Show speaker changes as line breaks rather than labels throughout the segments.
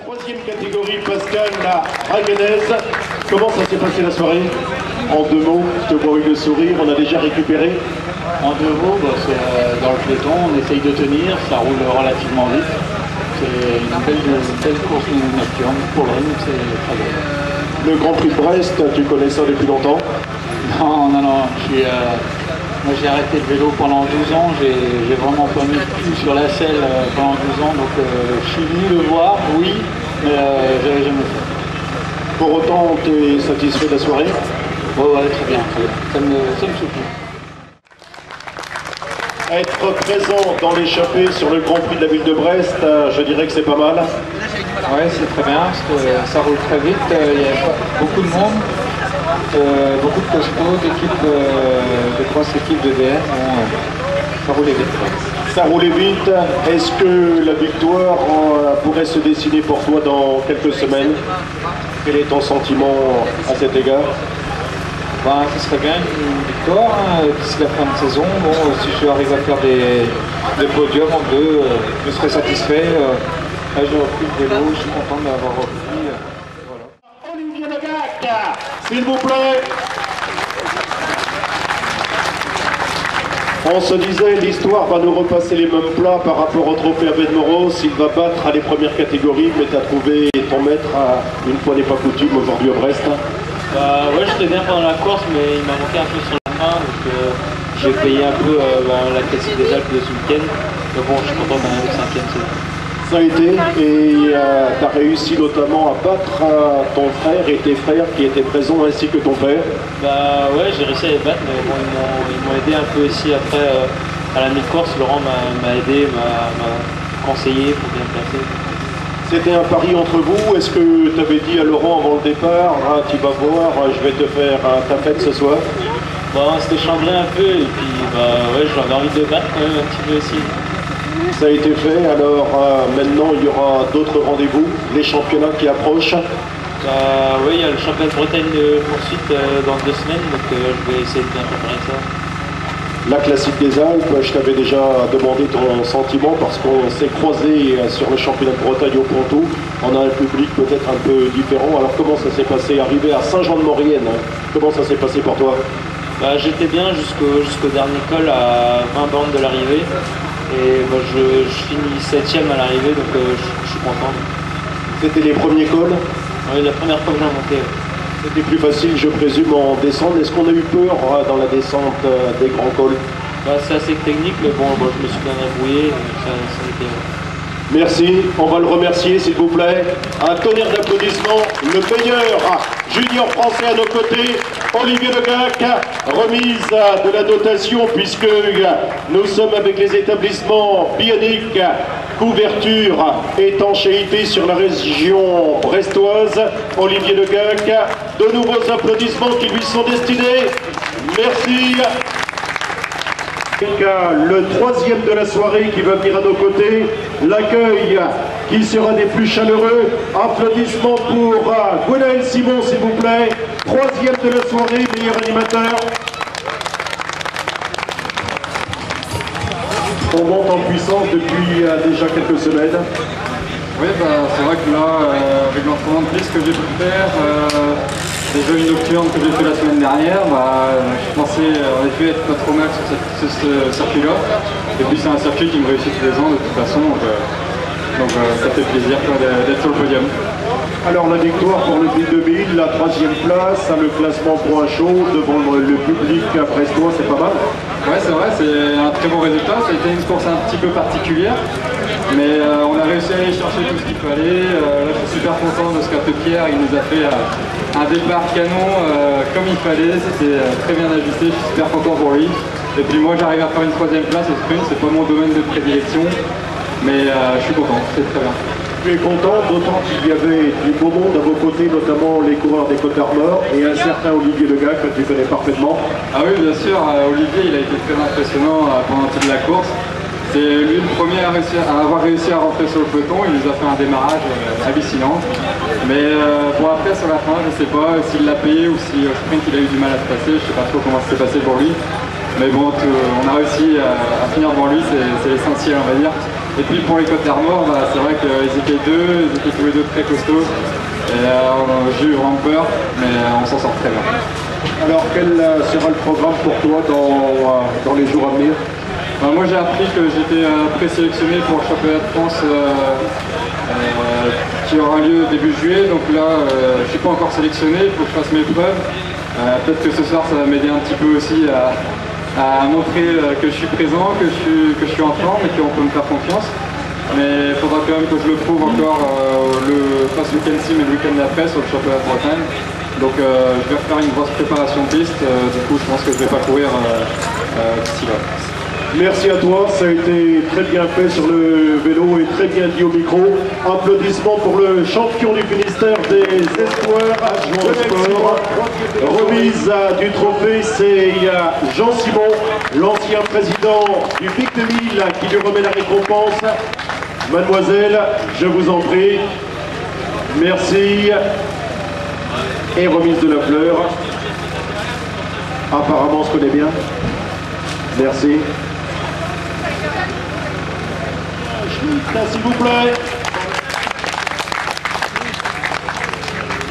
Troisième catégorie, Pascal Hagenez. Comment ça s'est passé la soirée? En deux mots, je te vois avec le sourire, on a déjà récupéré.
En deux mots, c'est dans le peloton, on essaye de tenir, ça roule relativement vite. C'est une belle course nocturne pour le rythme, c'est très bien.
Le Grand Prix de Brest, tu connais ça depuis longtemps?
Non, moi j'ai arrêté le vélo pendant 12 ans, j'ai vraiment pas mis le cul sur la selle pendant 12 ans, donc je suis venu le voir, oui, mais j'avais jamais fait.
Pour autant, tu es satisfait de la soirée?
Ouais, très bien, ça me suffit.
Être présent dans l'échappée sur le Grand Prix de la ville de Brest, je dirais que c'est pas mal.
Ouais, c'est très bien, parce que ça roule très vite, il y a beaucoup de monde. Beaucoup de costauds, de grosses équipes de DR, ça roulait vite.
Ça roulait vite. Est-ce que la victoire pourrait se dessiner pour toi dans quelques semaines? Quel est ton sentiment à cet égard?
Ce serait bien une victoire d'ici la fin de saison. Bon, si je arrive à faire des podiums en deux, je serais satisfait. Là, j'ai repris le vélo, je suis content d'avoir repris.
Olivier Legac, s'il vous plaît. On se disait, l'histoire va nous repasser les mêmes plats par rapport au trophée Abed-Moros. Il va battre à les premières catégories, mais tu as trouvé ton maître, une fois n'est pas coutume, aujourd'hui au Brest.
Ouais, j'étais bien pendant la course, mais il m'a manqué un peu sur la main, donc j'ai payé un peu la classique des Alpes de ce week-end. Mais bon, je suis content d'en avec 5e.
Ça a été, et tu as réussi notamment à battre ton frère et tes frères qui étaient présents ainsi que ton père.
Ouais, j'ai réussi à les battre, mais bon, ils m'ont aidé un peu aussi après à la mi-course. Laurent m'a aidé, m'a conseillé pour bien placer.
C'était un pari entre vous. Est-ce que tu avais dit à Laurent avant le départ, tu vas voir, je vais te faire ta fête ce soir?
On s'était chambré un peu, et puis ouais, j'avais envie de battre quand même un petit peu aussi.
Ça a été fait, alors maintenant il y aura d'autres rendez-vous, les championnats qui approchent.
Oui, il y a le championnat de Bretagne de poursuite dans 2 semaines, donc je vais essayer de bien préparer ça.
La classique des Alpes, je t'avais déjà demandé ton sentiment parce qu'on s'est croisé sur le championnat de Bretagne au Pontou. On a un public peut-être un peu différent. Alors comment ça s'est passé? Arrivé à Saint-Jean-de-Maurienne, comment ça s'est passé pour toi?
J'étais bien jusqu'au dernier col à 20 bornes de l'arrivée. Et je finis 7e à l'arrivée, donc je suis content.
C'était les premiers cols?
Oui, la première fois que j'ai monté.
C'était plus facile, je présume, en descente. Est-ce qu'on a eu peur dans la descente des grands cols?
C'est assez technique, mais bon, je me suis bien débrouillé, ça a été...
Merci, on va le remercier s'il vous plaît. Un tonnerre d'applaudissements, le meilleur junior français à nos côtés, Olivier Legac, remise de la dotation puisque nous sommes avec les établissements Bionic, couverture, étanchéité sur la région brestoise. Olivier Legac, de nouveaux applaudissements qui lui sont destinés. Merci. Le troisième de la soirée qui va venir à nos côtés, l'accueil qui sera des plus chaleureux. Applaudissements pour Gwenaël Simon s'il vous plaît, troisième de la soirée, meilleur animateur. On monte en puissance depuis déjà quelques semaines.
Oui, c'est vrai que là, avec l'entraînement de piste que j'ai pu faire, les jeux nocturnes que j'ai fait la semaine dernière, je pensais en effet être pas trop mal sur ce circuit-là. Et puis c'est un circuit qui me réussit tous les ans de toute façon, donc ça fait plaisir d'être sur le podium.
Alors la victoire pour le Ville 2000, la 3e place, le classement point chaud devant le public brestois, c'est pas mal.
Ouais, c'est vrai, c'est un très bon résultat. Ça a été une course un petit peu particulière, mais on a réussi à aller chercher tout ce qu'il fallait. Là, je suis super content de ce qu'a fait Pierre. Il nous a fait un départ canon comme il fallait. C'était très bien ajusté. Je suis super content pour lui. Et puis moi, j'arrive à faire une 3e place au sprint. C'est pas mon domaine de prédilection, mais je suis content. C'est très bien.
Tu es content, d'autant qu'il y avait du beau monde à vos côtés, notamment les coureurs des Côtes d'Armor et un certain Olivier Legac que tu connais parfaitement.
Ah oui, bien sûr, Olivier, il a été très impressionnant pendant toute la course. C'est lui le premier à avoir réussi à rentrer sur le peloton. Il nous a fait un démarrage hallucinant. Mais bon, après, sur la fin, je ne sais pas s'il l'a payé ou si au sprint il a eu du mal à se passer. Je ne sais pas trop comment ça s'est passé pour lui. Mais bon, on a réussi à finir devant lui, c'est l'essentiel, on va dire. Et puis pour les Côtes d'Armor, bah, c'est vrai qu'ils étaient deux, ils étaient tous les deux très costauds. Et j'ai eu vraiment peur, mais on s'en sort très bien.
Alors quel sera le programme pour toi dans les jours à venir?
Moi j'ai appris que j'étais présélectionné pour le championnat de France qui aura lieu début juillet, donc là je ne suis pas encore sélectionné, il faut que je fasse mes preuves. Peut-être que ce soir ça va m'aider un petit peu aussi à montrer que je suis présent, que je suis en forme et qu'on peut me faire confiance. Mais il faudra quand même que je le prouve encore le week-end sim et le week-end d'après sur le championnat de Bretagne. Donc je vais refaire une grosse préparation piste, du coup je pense que je ne vais pas courir d'ici là.
Merci à toi, ça a été très bien fait sur le vélo et très bien dit au micro. Applaudissements pour le champion du Finistère des espoirs adjoints au sport. Remise du trophée, c'est Jean Simon, l'ancien président du Pic 2000 qui lui remet la récompense. Mademoiselle, je vous en prie. Merci. Et remise de la fleur. Apparemment on se connaît bien. Merci. S'il vous plaît.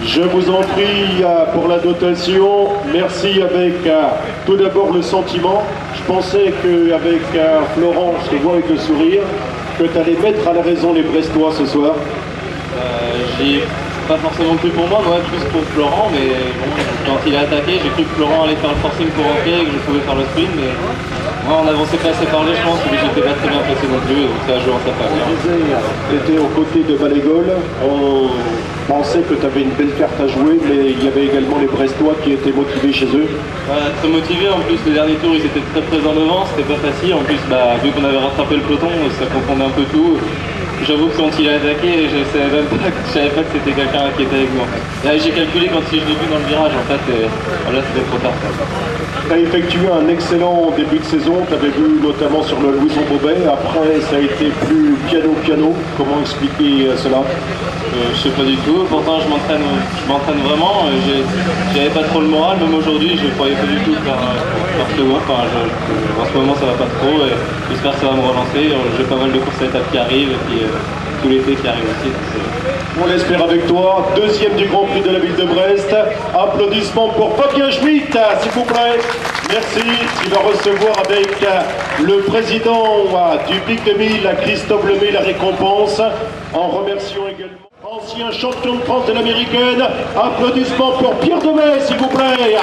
Je vous en prie pour la dotation. Merci avec tout d'abord le sentiment. Je pensais qu'avec Florent, je te vois avec le sourire, que tu allais mettre à la raison les Brestois ce soir.
J'ai pas forcément cru pour moi, plus pour Florent, mais bon, quand il a attaqué, j'ai cru que Florent allait faire le forcing pour rentrer et que je pouvais faire le sprint, mais moi on avançait pas assez par les, je pense, mais j'étais pas très bien placé non plus, donc ça a joué en sa faveur.
Tu étais aux côtés de Valégol, on pensait que tu avais une belle carte à jouer, mais il y avait également les Brestois qui étaient motivés chez eux.
Très motivés, en plus le dernier tour ils étaient très présents devant, c'était pas facile, en plus vu qu'on avait rattrapé le peloton, ça confondait un peu tout. J'avoue que quand il a attaqué, je savais pas que c'était quelqu'un qui était avec moi. J'ai calculé quand je l'ai vu dans le virage, en fait, là c'était trop tard.
Tu as effectué un excellent début de saison, tu avais vu notamment sur le Louison Bobet, après ça a été plus piano-piano, comment expliquer cela?
Je sais pas du tout, pourtant je m'entraîne vraiment, j'avais pas trop le moral, même aujourd'hui je croyais pas du tout faire second, en ce moment ça va pas trop, et j'espère que ça va me relancer, j'ai pas mal de courses à étapes qui arrivent, et puis tout l'été qui arrive aussi.
On l'espère avec toi, deuxième du Grand Prix de la ville de Brest. Applaudissements pour Fabien Schmitt, s'il vous plaît. Merci. Il va recevoir avec le président du Pic 2000, Christophe Lemay, la récompense, en remerciant également ancien champion de France de l'américaine. Applaudissements pour Pierre Demey, s'il vous plaît.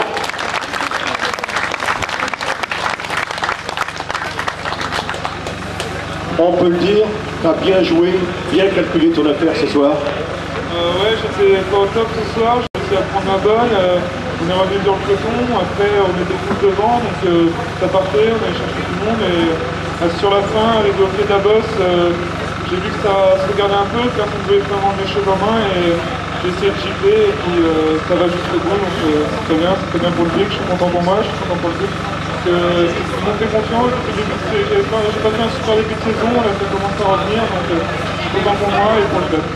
On peut le dire, tu as bien joué, bien calculé ton affaire ce soir.
Ouais, j'étais pas au top ce soir, j'ai réussi à prendre ma bonne, on est revenu dans le peloton, après on était tous devant, donc ça partait, on allait chercher tout le monde, et sur la fin, les deux pieds de la bosse, j'ai vu que ça se regardait un peu, personne ne pouvait vraiment mes cheveux en main, et j'ai essayé de chipper, et puis ça va jusqu'au bout, donc c'est très bien pour le pic, je suis content pour moi, je suis content pour le pic. C'est monté confiance, j'ai pas fait un super début de saison, là ça commence à revenir, donc je suis content pour moi et pour le club.